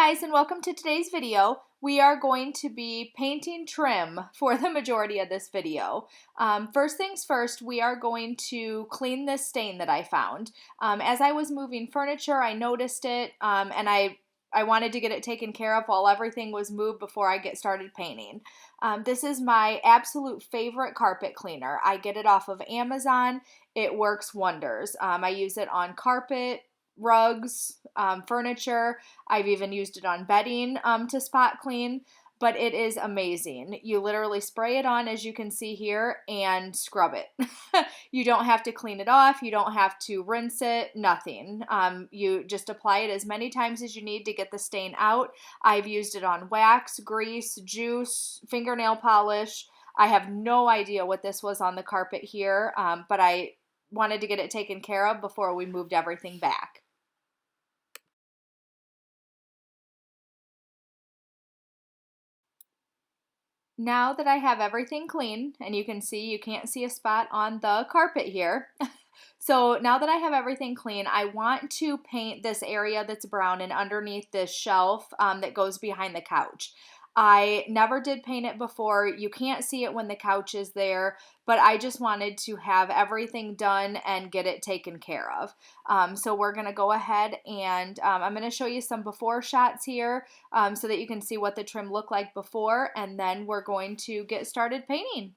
guys, and welcome to today's video. We are going to be painting trim for the majority of this video. First things first, we are going to clean this stain that I found. As I was moving furniture, I noticed it, and I wanted to get it taken care of while everything was moved before I get started painting. This is my absolute favorite carpet cleaner. I get it off of Amazon. It works wonders. I use it on carpet, rugs, furniture. I've even used it on bedding to spot clean, but it is amazing. You literally spray it on, as you can see here, and scrub it. You don't have to clean it off. You don't have to rinse it, nothing. You just apply it as many times as you need to get the stain out. I've used it on wax, grease, juice, fingernail polish. I have no idea what this was on the carpet here, but I wanted to get it taken care of before we moved everything back. Now that I have everything clean, and you can see, you can't see a spot on the carpet here. So now that I have everything clean, I want to paint this area that's brown and underneath this shelf that goes behind the couch. I never did paint it before. You can't see it when the couch is there, but I just wanted to have everything done and get it taken care of. So we're going to go ahead and I'm going to show you some before shots here so that you can see what the trim looked like before, and then we're going to get started painting.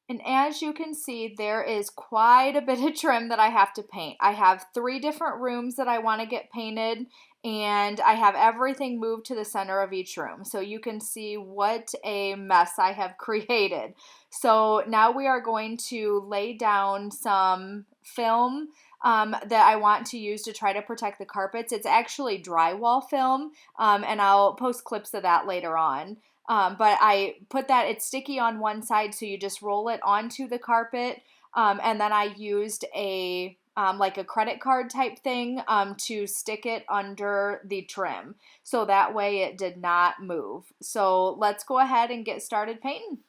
And as you can see, there is quite a bit of trim that I have to paint. I have 3 different rooms that I want to get painted, and I have everything moved to the center of each room. So you can see what a mess I have created. So now we are going to lay down some film that I want to use to try to protect the carpets. It's actually drywall film, and I'll post clips of that later on. But I put that, it's sticky on one side, so you just roll it onto the carpet, and then I used a like a credit card type thing to stick it under the trim, so that way it did not move. So let's go ahead and get started painting.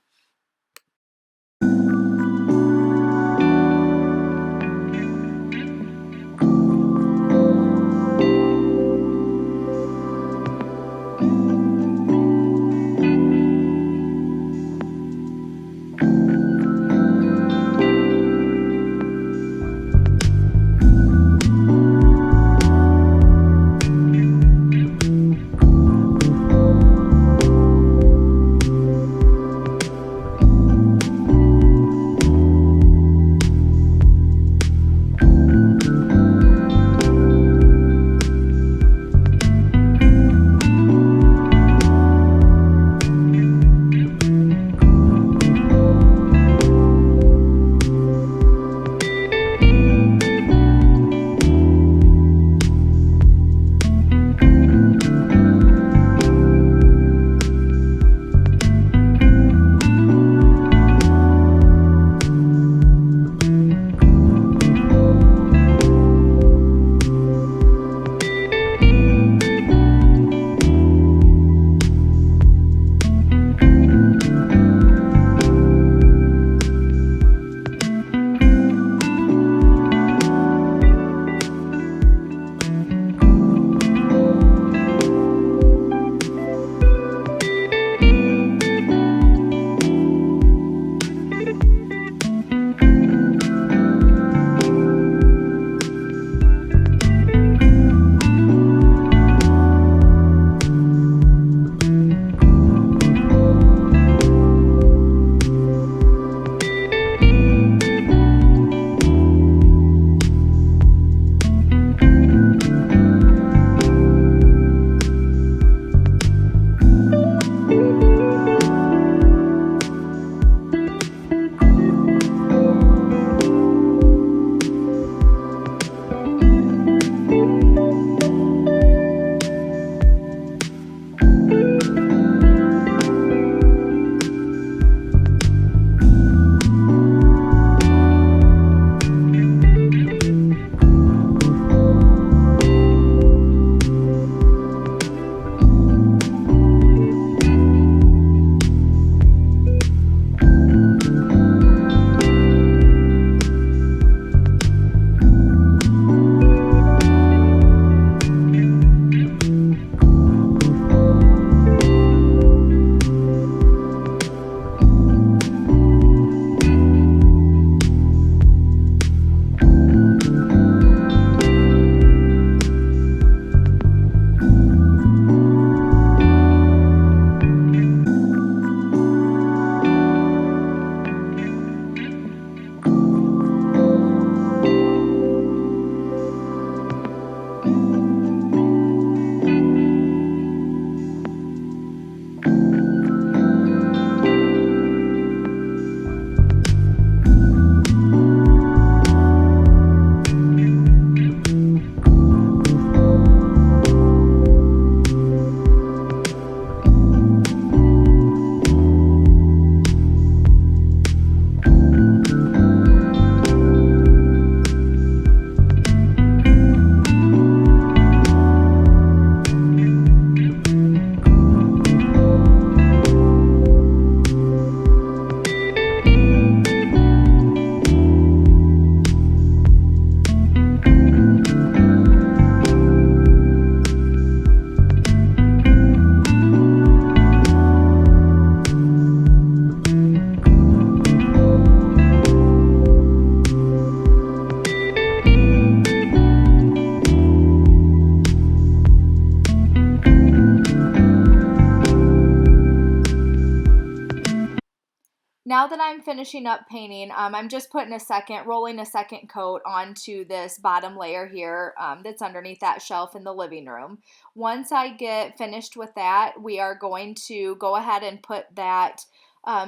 Now that I'm finishing up painting, I'm just rolling a second coat onto this bottom layer here that's underneath that shelf in the living room. Once I get finished with that, we are going to go ahead and put that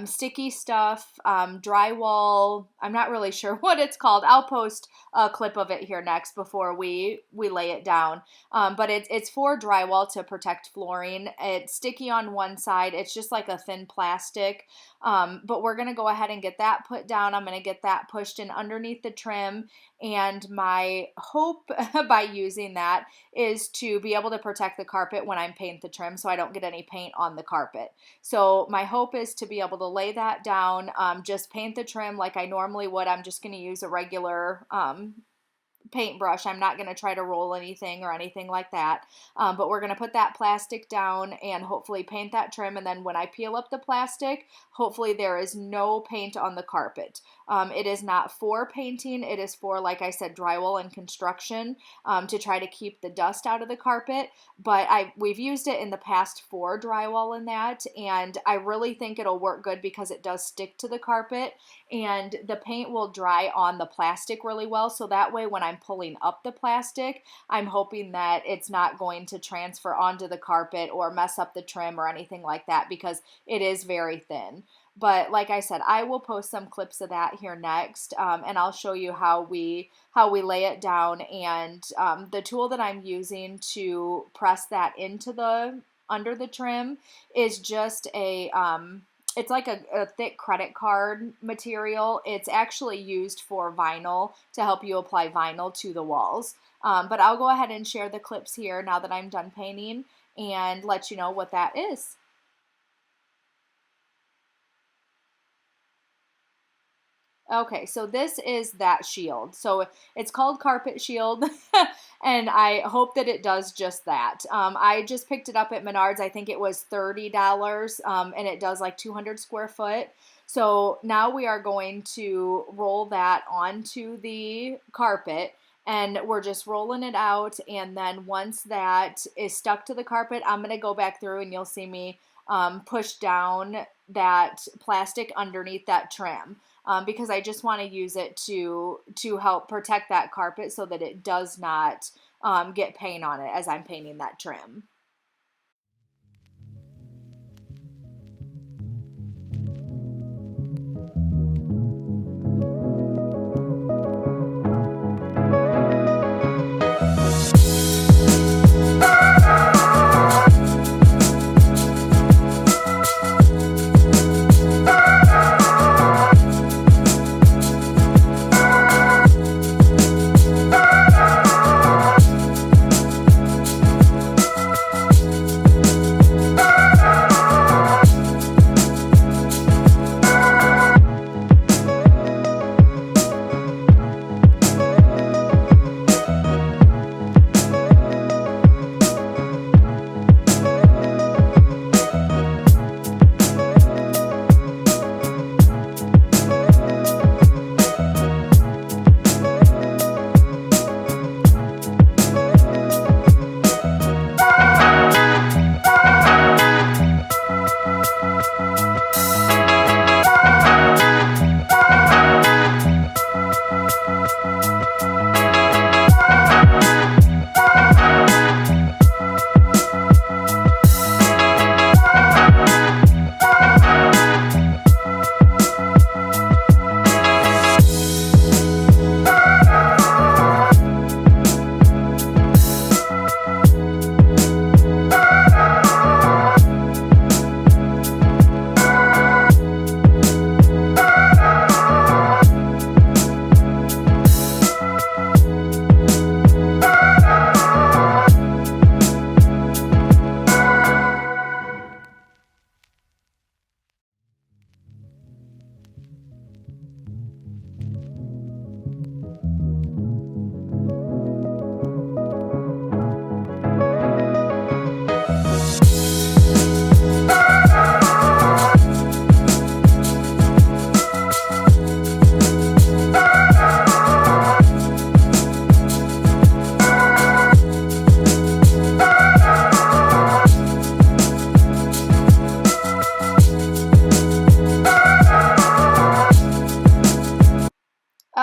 sticky stuff, drywall, I'm not really sure what it's called. I'll post a clip of it here next before we lay it down. But it's for drywall to protect flooring. It's sticky on one side. It's just like a thin plastic. But we're going to go ahead and get that put down. I'm going to get that pushed in underneath the trim. And my hope by using that is to be able to protect the carpet when I paint the trim so I don't get any paint on the carpet. So my hope is to be able to lay that down, just paint the trim like I normally would. I'm just going to use a regular paintbrush. I'm not going to try to roll anything or anything like that. But we're going to put that plastic down and hopefully paint that trim. And then when I peel up the plastic, hopefully there is no paint on the carpet. It is not for painting. It is for, like I said, drywall and construction to try to keep the dust out of the carpet. But we've used it in the past for drywall and that. And I really think it'll work good because it does stick to the carpet and the paint will dry on the plastic really well. So that way when I'm pulling up the plastic, I'm hoping that it's not going to transfer onto the carpet or mess up the trim or anything like that because it is very thin. But like I said, I will post some clips of that here next, and I'll show you how we lay it down. And the tool that I'm using to press that under the trim is just it's like a thick credit card material. It's actually used for vinyl to help you apply vinyl to the walls. But I'll go ahead and share the clips here now that I'm done painting and let you know what that is. Okay, so this is that shield. So it's called Carpet Shield, and I hope that it does just that. I just picked it up at Menards. I think it was $30, and it does like 200 square foot. So now we are going to roll that onto the carpet, and we're just rolling it out. And then once that is stuck to the carpet, I'm going to go back through and you'll see me push down that plastic underneath that trim. Because I just want to use it to help protect that carpet so that it does not get paint on it as I'm painting that trim.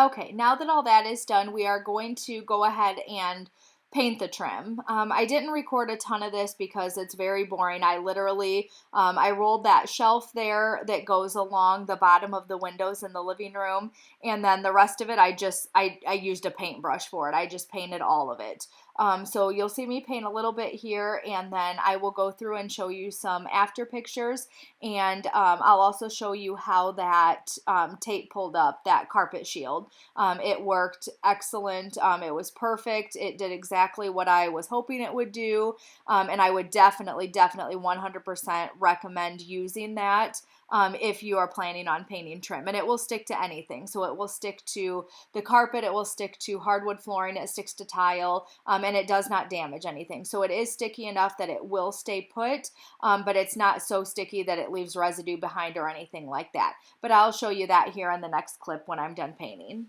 Okay, now that all that is done, we are going to go ahead and paint the trim. I didn't record a ton of this because it's very boring. I literally, I rolled that shelf there that goes along the bottom of the windows in the living room, and then the rest of it, I used a paintbrush for it. I just painted all of it. So you'll see me paint a little bit here, and then I will go through and show you some after pictures, and I'll also show you how that tape pulled up that carpet shield. It worked excellent. It was perfect. It did exactly what I was hoping it would do, and I would definitely 100% recommend using that. If you are planning on painting trim, and it will stick to anything. So it will stick to the carpet, it will stick to hardwood flooring, it sticks to tile, and it does not damage anything. So it is sticky enough that it will stay put, but it's not so sticky that it leaves residue behind or anything like that. But I'll show you that here in the next clip when I'm done painting.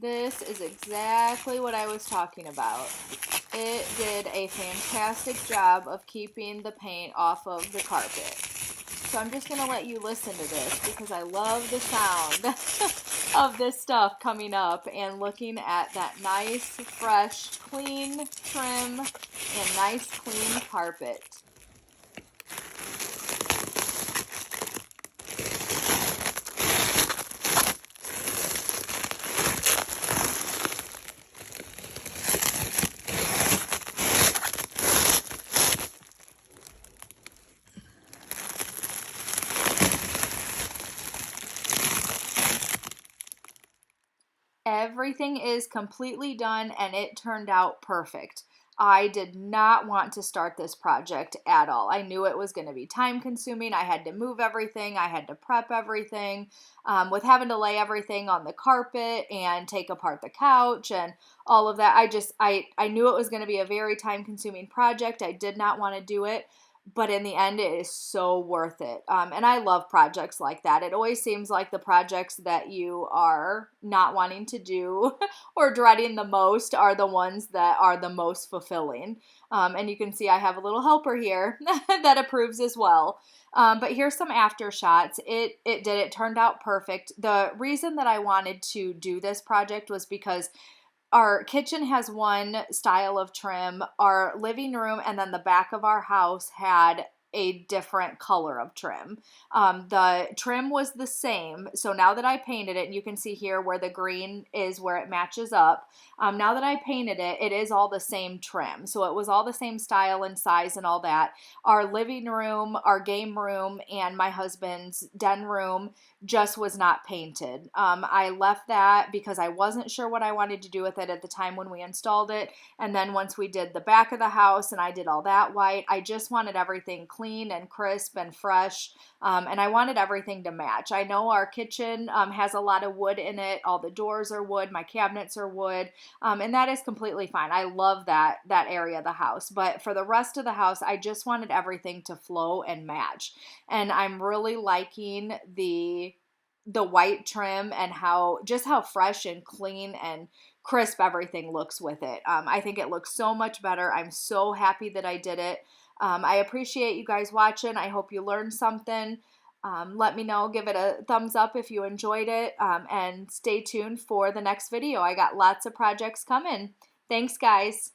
This is exactly what I was talking about. It did a fantastic job of keeping the paint off of the carpet. So I'm just going to let you listen to this because I love the sound of this stuff coming up and looking at that nice, fresh, clean trim and nice, clean carpet. Everything is completely done and it turned out perfect. I did not want to start this project at all. I knew it was going to be time consuming. I had to move everything. I had to prep everything. With having to lay everything on the carpet and take apart the couch and all of that, I knew it was going to be a very time consuming project. I did not want to do it. but in the end, it is so worth it. And I love projects like that. It always seems like the projects that you are not wanting to do or dreading the most are the ones that are the most fulfilling. And you can see I have a little helper here that approves as well. But here's some after shots. It turned out perfect. The reason that I wanted to do this project was because our kitchen has one style of trim. Our living room and then the back of our house had a different color of trim. The trim was the same. So now that I painted it, and you can see here where the green is where it matches up. Now that I painted it, it is all the same trim. So it was all the same style and size and all that. Our living room, our game room, and my husband's den room just was not painted. I left that because I wasn't sure what I wanted to do with it at the time when we installed it. And then once we did the back of the house and I did all that white, I just wanted everything clean and crisp and fresh. And I wanted everything to match. I know our kitchen has a lot of wood in it. All the doors are wood. My cabinets are wood. And that is completely fine. I love that area of the house. But for the rest of the house, I just wanted everything to flow and match. And I'm really liking the white trim and how fresh and clean and crisp everything looks with it. I think it looks so much better. I'm so happy that I did it. I appreciate you guys watching. I hope you learned something. Let me know. Give it a thumbs up if you enjoyed it. And stay tuned for the next video. I got lots of projects coming. Thanks, guys.